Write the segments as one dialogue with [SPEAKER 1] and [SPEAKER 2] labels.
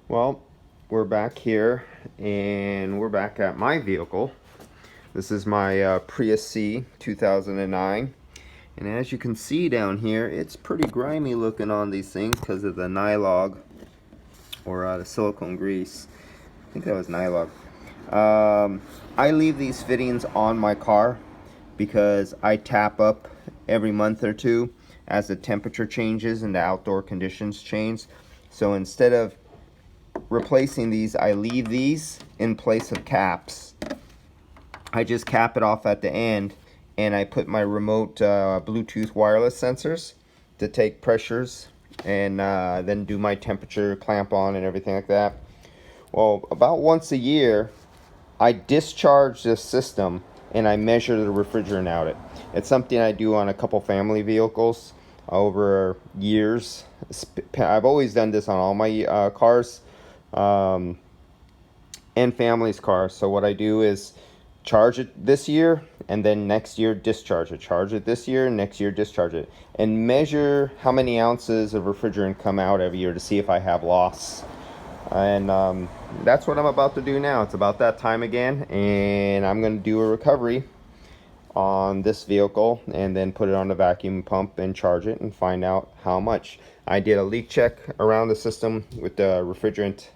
[SPEAKER 1] Well, we're back here, and we're back at my vehicle. This is my Prius C 2009, and as you can see down here, it's pretty grimy looking on these things because of the nylog, or the silicone grease. I think that was nylog. I leave these fittings on my car because I tap up every month or two as the temperature changes and the outdoor conditions change. So instead of replacing these, I leave these in place of caps. I just cap it off at the end, and I put my remote Bluetooth wireless sensors to take pressures, and then do my temperature clamp on and everything like that. Well, about once a year, I discharge this system and I measure the refrigerant out. It's something I do on a couple family vehicles over years. I've always done this on all my cars, and family's cars. So what I do is charge it this year, and then next year discharge it. Charge it this year, next year discharge it, and measure how many ounces of refrigerant come out every year to see if I have loss. And that's what I'm about to do now. It's about that time again, and I'm going to do a recovery on this vehicle and then put it on the vacuum pump and charge it and find out how much. I did a leak check around the system with the refrigerant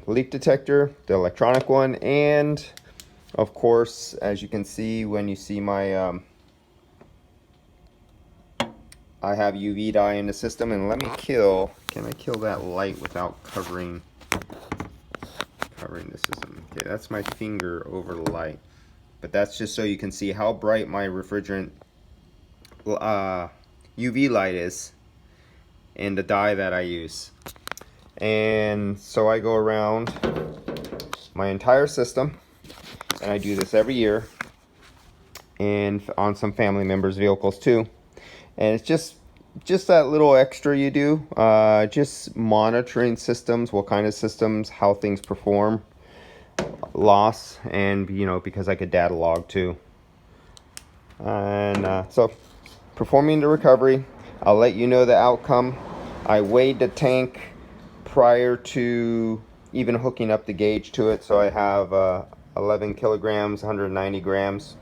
[SPEAKER 1] leak detector, the electronic one, and of course, as you can see when you see my I have UV dye in the system. And let me can I kill that light without covering the system? Okay, that's my finger over the light, but that's just so you can see how bright my refrigerant UV light is and the dye that I use. And so I go around my entire system, and I do this every year, and on some family members' vehicles too. And it's just that little extra you do, just monitoring systems, what kind of systems, how things perform, loss, and because I could data log too. And so performing the recovery, I'll let you know the outcome. I weighed the tank prior to even hooking up the gauge to it, so I have 11 kilograms, 190 grams,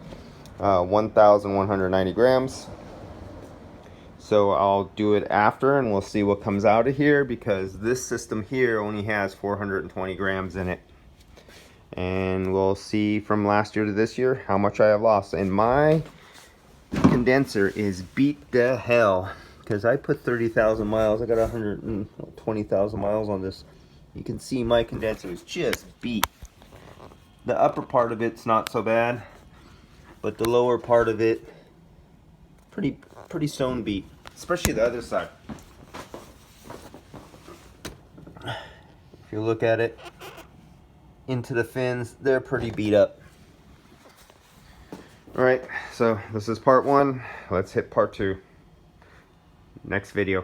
[SPEAKER 1] 1,190 grams. So I'll do it after, and we'll see what comes out of here, because this system here only has 420 grams in it. And we'll see from last year to this year how much I have lost. And my condenser is beat the hell, because I put 30,000 miles. I got 120,000 miles on this. You can see my condenser is just beat. The upper part of it's not so bad, but the lower part of it pretty stone beat, especially the other side. If you look at it into the fins, they're pretty beat up. Alright, so this is part one. Let's hit part two next video.